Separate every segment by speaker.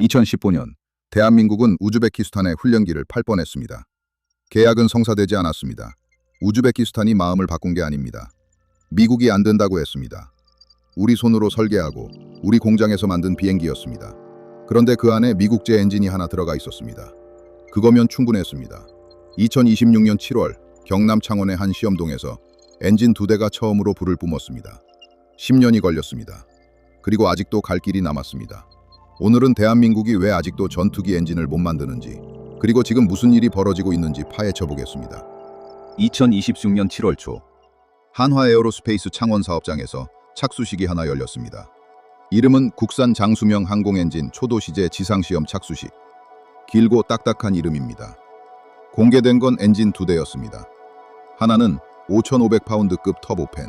Speaker 1: 2015년 대한민국은 우즈베키스탄에 훈련기를 팔 뻔했습니다. 계약은 성사되지 않았습니다. 우즈베키스탄이 마음을 바꾼 게 아닙니다. 미국이 안 된다고 했습니다. 우리 손으로 설계하고 우리 공장에서 만든 비행기였습니다. 그런데 그 안에 미국제 엔진이 하나 들어가 있었습니다. 그거면 충분했습니다. 2026년 7월 경남 창원의 한 시험동에서 엔진 2대가 처음으로 불을 뿜었습니다. 10년이 걸렸습니다. 그리고 아직도 갈 길이 남았습니다. 오늘은 대한민국이 왜 아직도 전투기 엔진을 못 만드는지, 그리고 지금 무슨 일이 벌어지고 있는지 파헤쳐 보겠습니다. 2026년 7월 초 한화 에어로스페이스 창원 사업장에서 착수식이 하나 열렸습니다. 이름은 국산 장수명 항공엔진 초도시제 지상시험 착수식. 길고 딱딱한 이름입니다. 공개된 건 엔진 2대였습니다. 하나는 5,500파운드급 터보팬,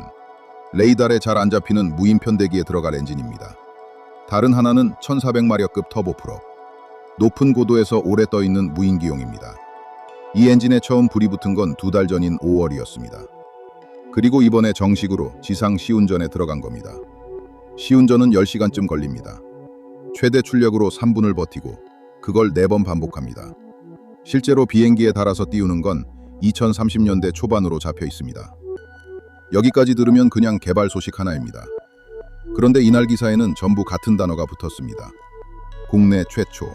Speaker 1: 레이더에 잘 안 잡히는 무인 편대기에 들어갈 엔진입니다. 다른 하나는 1,400마력급 터보프로, 높은 고도에서 오래 떠있는 무인기용입니다. 이 엔진에 처음 불이 붙은 건 2달 전인 5월이었습니다. 그리고 이번에 정식으로 지상 시운전에 들어간 겁니다. 시운전은 10시간쯤 걸립니다. 최대 출력으로 3분을 버티고 그걸 4번 반복합니다. 실제로 비행기에 달아서 띄우는 건 2030년대 초반으로 잡혀 있습니다. 여기까지 들으면 그냥 개발 소식 하나입니다. 그런데 이날 기사에는 전부 같은 단어가 붙었습니다. 국내 최초.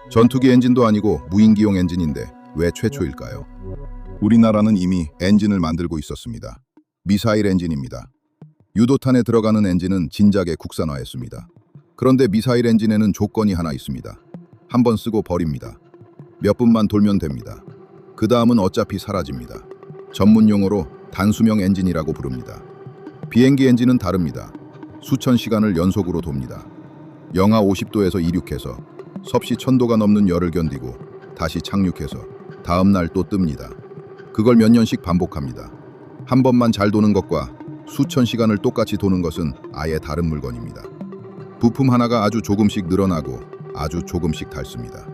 Speaker 1: 전투기 엔진도 아니고 무인기용 엔진인데 왜 최초일까요? 우리나라는 이미 엔진을 만들고 있었습니다. 미사일 엔진입니다. 유도탄에 들어가는 엔진은 진작에 국산화했습니다. 그런데 미사일 엔진에는 조건이 하나 있습니다. 한번 쓰고 버립니다. 몇 분만 돌면 됩니다. 그 다음은 어차피 사라집니다. 전문 용어로 단수명 엔진이라고 부릅니다. 비행기 엔진은 다릅니다. 수천 시간을 연속으로 돕니다. 영하 50도에서 이륙해서 섭씨 1000도가 넘는 열을 견디고 다시 착륙해서 다음 날 또 뜹니다. 그걸 몇 년씩 반복합니다. 한 번만 잘 도는 것과 수천 시간을 똑같이 도는 것은 아예 다른 물건입니다. 부품 하나가 아주 조금씩 늘어나고 아주 조금씩 닳습니다.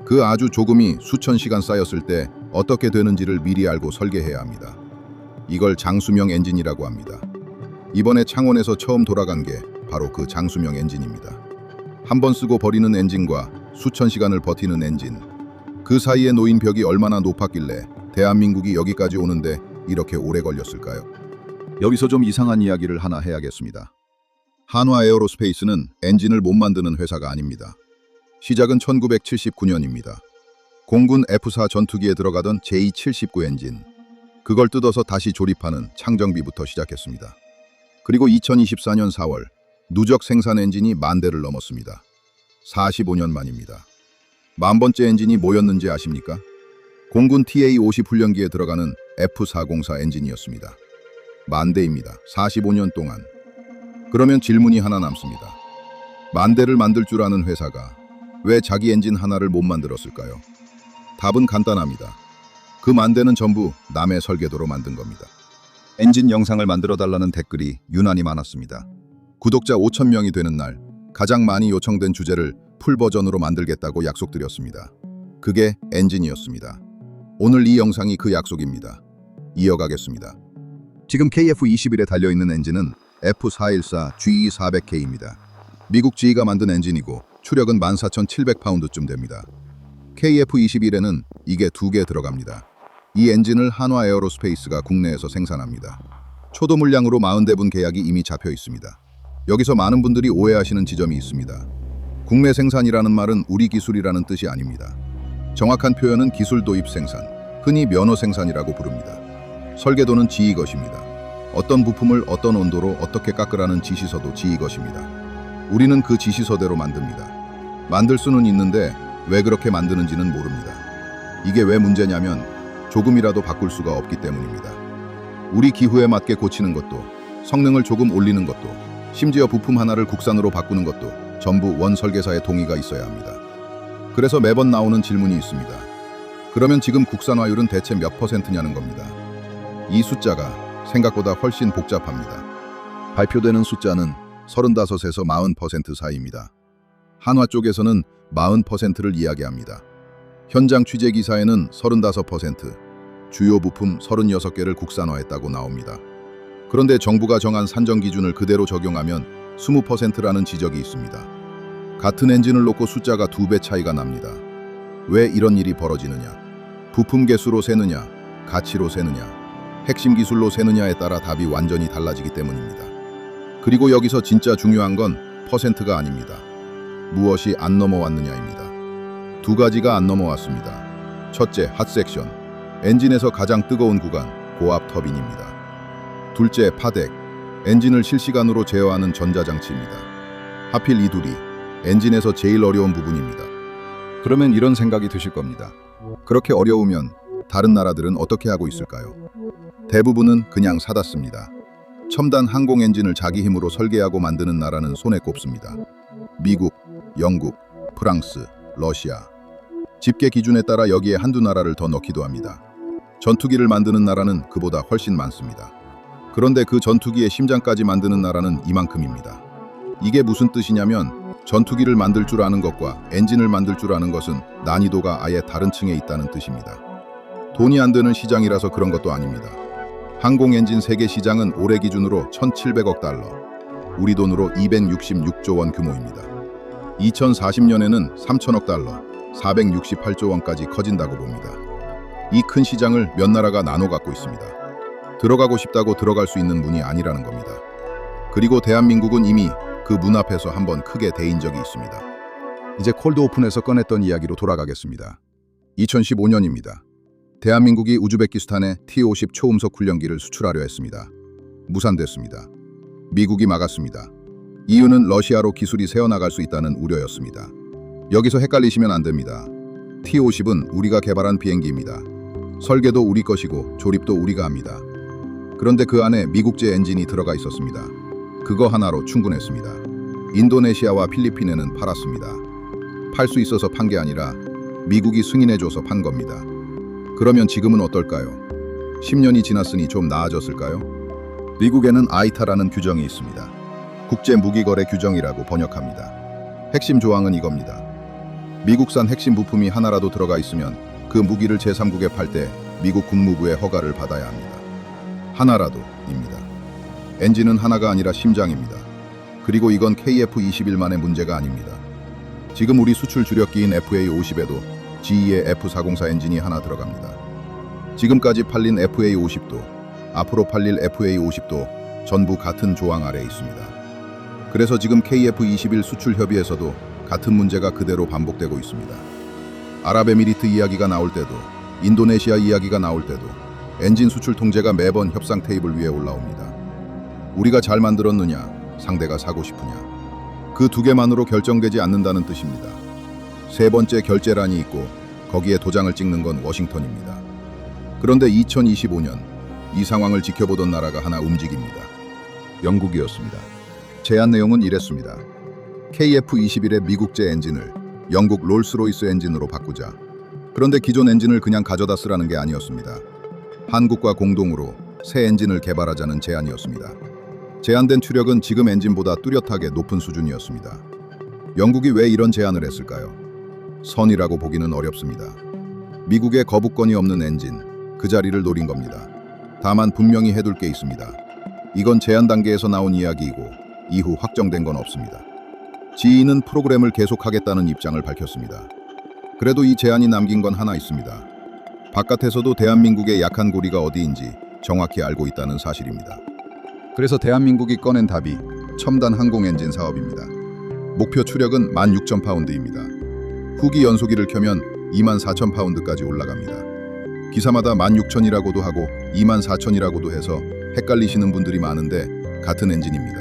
Speaker 1: 그 아주 조금이 수천 시간 쌓였을 때 어떻게 되는지를 미리 알고 설계해야 합니다. 이걸 장수명 엔진이라고 합니다. 이번에 창원에서 처음 돌아간 게 바로 그 장수명 엔진입니다. 한 번 쓰고 버리는 엔진과 수천 시간을 버티는 엔진, 그 사이에 놓인 벽이 얼마나 높았길래 대한민국이 여기까지 오는데 이렇게 오래 걸렸을까요? 여기서 좀 이상한 이야기를 하나 해야겠습니다. 한화 에어로스페이스는 엔진을 못 만드는 회사가 아닙니다. 시작은 1979년입니다. 공군 F-4 전투기에 들어가던 J-79 엔진, 그걸 뜯어서 다시 조립하는 창정비부터 시작했습니다. 그리고 2024년 4월 누적 생산 엔진이 10,000대를 넘었습니다. 45년 만입니다. 10,000번째 엔진이 뭐였는지 아십니까? 공군 TA-50 훈련기에 들어가는 F-404 엔진이었습니다. 10,000대입니다. 45년 동안. 그러면 질문이 하나 남습니다. 10,000대를 만들 줄 아는 회사가 왜 자기 엔진 하나를 못 만들었을까요? 답은 간단합니다. 그 10,000대는 전부 남의 설계도로 만든 겁니다. 엔진 영상을 만들어 달라는 댓글이 유난히 많았습니다. 구독자 5,000명이 되는 날 가장 많이 요청된 주제를 풀 버전으로 만들겠다고 약속드렸습니다. 그게 엔진이었습니다. 오늘 이 영상이 그 약속입니다. 이어가겠습니다. 지금 KF-21에 달려있는 엔진은 F414 GE400K입니다. 미국 GE가 만든 엔진이고 추력은 14,700파운드쯤 됩니다. KF-21에는 이게 2개 들어갑니다. 이 엔진을 한화 에어로스페이스가 국내에서 생산합니다. 초도 물량으로 40대분 계약이 이미 잡혀 있습니다. 여기서 많은 분들이 오해하시는 지점이 있습니다. 국내 생산이라는 말은 우리 기술이라는 뜻이 아닙니다. 정확한 표현은 기술 도입 생산, 흔히 면허 생산이라고 부릅니다. 설계도는 GE 것입니다. 어떤 부품을 어떤 온도로 어떻게 깎으라는 지시서도 GE 것입니다. 우리는 그 지시서대로 만듭니다. 만들 수는 있는데 왜 그렇게 만드는지는 모릅니다. 이게 왜 문제냐면 조금이라도 바꿀 수가 없기 때문입니다. 우리 기후에 맞게 고치는 것도, 성능을 조금 올리는 것도, 심지어 부품 하나를 국산으로 바꾸는 것도 전부 원 설계사의 동의가 있어야 합니다. 그래서 매번 나오는 질문이 있습니다. 그러면 지금 국산화율은 대체 몇 %냐는 겁니다. 이 숫자가 생각보다 훨씬 복잡합니다. 발표되는 숫자는 35에서 40% 사이입니다. 한화 쪽에서는 40%를 이야기합니다. 현장 취재 기사에는 35%, 주요 부품 36개를 국산화했다고 나옵니다. 그런데 정부가 정한 산정 기준을 그대로 적용하면 20%라는 지적이 있습니다. 같은 엔진을 놓고 숫자가 2배 차이가 납니다. 왜 이런 일이 벌어지느냐? 부품 개수로 세느냐? 가치로 세느냐? 핵심 기술로 세느냐에 따라 답이 완전히 달라지기 때문입니다. 그리고 여기서 진짜 중요한 건 퍼센트가 아닙니다. 무엇이 안 넘어왔느냐입니다. 2가지가 안 넘어왔습니다. 첫째, 핫섹션. 엔진에서 가장 뜨거운 구간, 고압 터빈입니다. 둘째, 파덱. 엔진을 실시간으로 제어하는 전자장치입니다. 하필 이 둘이 엔진에서 제일 어려운 부분입니다. 그러면 이런 생각이 드실 겁니다. 그렇게 어려우면 다른 나라들은 어떻게 하고 있을까요? 대부분은 그냥 사다 씁니다. 첨단 항공 엔진을 자기 힘으로 설계하고 만드는 나라는 손에 꼽습니다. 미국, 영국, 프랑스, 러시아. 집계 기준에 따라 여기에 한두 나라를 더 넣기도 합니다. 전투기를 만드는 나라는 그보다 훨씬 많습니다. 그런데 그 전투기의 심장까지 만드는 나라는 이만큼입니다. 이게 무슨 뜻이냐면 전투기를 만들 줄 아는 것과 엔진을 만들 줄 아는 것은 난이도가 아예 다른 층에 있다는 뜻입니다. 돈이 안 되는 시장이라서 그런 것도 아닙니다. 항공 엔진 세계 시장은 올해 기준으로 1,700억 달러, 우리 돈으로 266조 원 규모입니다. 2040년에는 3,000억 달러, 468조 원까지 커진다고 봅니다. 이 큰 시장을 몇 나라가 나눠 갖고 있습니다. 들어가고 싶다고 들어갈 수 있는 문이 아니라는 겁니다. 그리고 대한민국은 이미 그 문 앞에서 한번 크게 데인 적이 있습니다. 이제 콜드 오픈에서 꺼냈던 이야기로 돌아가겠습니다. 2015년입니다. 대한민국이 우즈베키스탄에 T-50 초음속 훈련기를 수출하려 했습니다. 무산됐습니다. 미국이 막았습니다. 이유는 러시아로 기술이 새어나갈 수 있다는 우려였습니다. 여기서 헷갈리시면 안 됩니다. T-50은 우리가 개발한 비행기입니다. 설계도 우리 것이고 조립도 우리가 합니다. 그런데 그 안에 미국제 엔진이 들어가 있었습니다. 그거 하나로 충분했습니다. 인도네시아와 필리핀에는 팔았습니다. 팔 수 있어서 판 게 아니라 미국이 승인해줘서 판 겁니다. 그러면 지금은 어떨까요? 10년이 지났으니 좀 나아졌을까요? 미국에는 아이타라는 규정이 있습니다. 국제무기거래 규정이라고 번역합니다. 핵심 조항은 이겁니다. 미국산 핵심 부품이 하나라도 들어가 있으면 그 무기를 제3국에 팔 때 미국 국무부의 허가를 받아야 합니다. 하나라도입니다. 엔진은 하나가 아니라 심장입니다. 그리고 이건 KF-21만의 문제가 아닙니다. 지금 우리 수출 주력기인 FA-50에도 GE의 F404 엔진이 하나 들어갑니다. 지금까지 팔린 FA-50도 앞으로 팔릴 FA-50도 전부 같은 조항 아래에 있습니다. 그래서 지금 KF-21 수출 협의에서도 같은 문제가 그대로 반복되고 있습니다. 아랍에미리트 이야기가 나올 때도 인도네시아 이야기가 나올 때도 엔진 수출 통제가 매번 협상 테이블 위에 올라옵니다. 우리가 잘 만들었느냐, 상대가 사고 싶으냐. 그 2개만으로 결정되지 않는다는 뜻입니다. 세 번째 결제란이 있고 거기에 도장을 찍는 건 워싱턴입니다. 그런데 2025년 이 상황을 지켜보던 나라가 하나 움직입니다. 영국이었습니다. 제안 내용은 이랬습니다. KF-21의 미국제 엔진을 영국 롤스로이스 엔진으로 바꾸자. 그런데 기존 엔진을 그냥 가져다 쓰라는 게 아니었습니다. 한국과 공동으로 새 엔진을 개발하자는 제안이었습니다. 제안된 추력은 지금 엔진보다 뚜렷하게 높은 수준이었습니다. 영국이 왜 이런 제안을 했을까요? 선이라고 보기는 어렵습니다. 미국의 거부권이 없는 엔진, 그 자리를 노린 겁니다. 다만 분명히 해둘 게 있습니다. 이건 제안 단계에서 나온 이야기이고 이후 확정된 건 없습니다. GE는 프로그램을 계속하겠다는 입장을 밝혔습니다. 그래도 이 제안이 남긴 건 하나 있습니다. 바깥에서도 대한민국의 약한 고리가 어디인지 정확히 알고 있다는 사실입니다. 그래서 대한민국이 꺼낸 답이 첨단 항공 엔진 사업입니다. 목표 추력은 16,000파운드입니다. 후기 연소기를 켜면 24,000파운드까지 올라갑니다. 기사마다 16,000이라고도 하고 24,000이라고도 해서 헷갈리시는 분들이 많은데 같은 엔진입니다.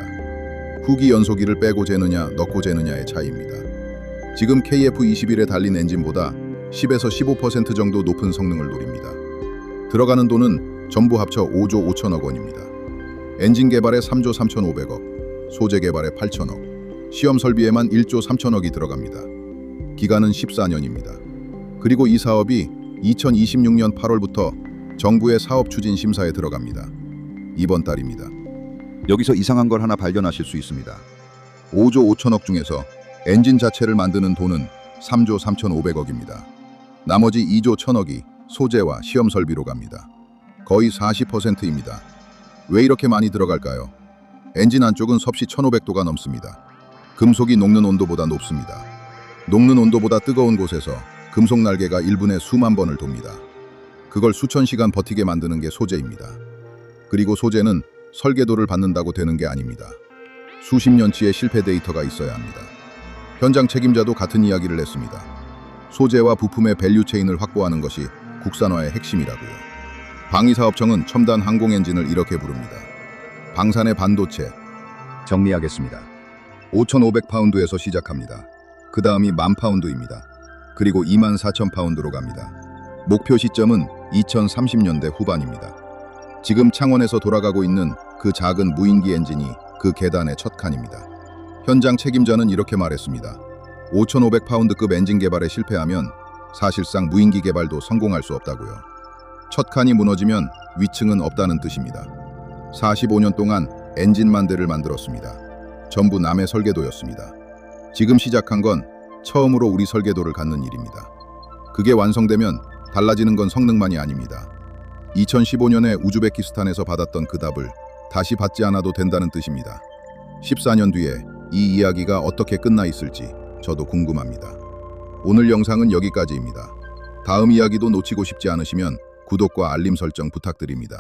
Speaker 1: 후기 연소기를 빼고 재느냐 넣고 재느냐의 차이입니다. 지금 KF-21에 달린 엔진보다 10에서 15% 정도 높은 성능을 노립니다. 들어가는 돈은 전부 합쳐 5조 5천억 원입니다. 엔진 개발에 3조 3,500억, 소재 개발에 8천억, 시험 설비에만 1조 3천억이 들어갑니다. 기간은 14년입니다. 그리고 이 사업이 2026년 8월부터 정부의 사업 추진 심사에 들어갑니다. 이번 달입니다. 여기서 이상한 걸 하나 발견하실 수 있습니다. 5조 5천억 중에서 엔진 자체를 만드는 돈은 3조 3,500억입니다. 나머지 2조 1천억이 소재와 시험 설비로 갑니다. 거의 40%입니다. 왜 이렇게 많이 들어갈까요? 엔진 안쪽은 섭씨 1,500도가 넘습니다. 금속이 녹는 온도보다 높습니다. 녹는 온도보다 뜨거운 곳에서 금속 날개가 1분에 수만 번을 돕니다. 그걸 수천 시간 버티게 만드는 게 소재입니다. 그리고 소재는 설계도를 받는다고 되는 게 아닙니다. 수십 년치의 실패 데이터가 있어야 합니다. 현장 책임자도 같은 이야기를 했습니다. 소재와 부품의 밸류체인을 확보하는 것이 국산화의 핵심이라고요. 방위사업청은 첨단 항공 엔진을 이렇게 부릅니다. 방산의 반도체. 정리하겠습니다. 5,500파운드에서 시작합니다. 그 다음이 10,000파운드입니다. 그리고 24,000파운드로 갑니다. 목표 시점은 2030년대 후반입니다. 지금 창원에서 돌아가고 있는 그 작은 무인기 엔진이 그 계단의 첫 칸입니다. 현장 책임자는 이렇게 말했습니다. 5,500파운드급 엔진 개발에 실패하면 사실상 무인기 개발도 성공할 수 없다고요. 첫 칸이 무너지면 위층은 없다는 뜻입니다. 45년 동안 엔진만 대를 만들었습니다. 전부 남의 설계도였습니다. 지금 시작한 건 처음으로 우리 설계도를 갖는 일입니다. 그게 완성되면 달라지는 건 성능만이 아닙니다. 2015년에 우즈베키스탄에서 받았던 그 답을 다시 받지 않아도 된다는 뜻입니다. 14년 뒤에 이 이야기가 어떻게 끝나 있을지 저도 궁금합니다. 오늘 영상은 여기까지입니다. 다음 이야기도 놓치고 싶지 않으시면 구독과 알림 설정 부탁드립니다.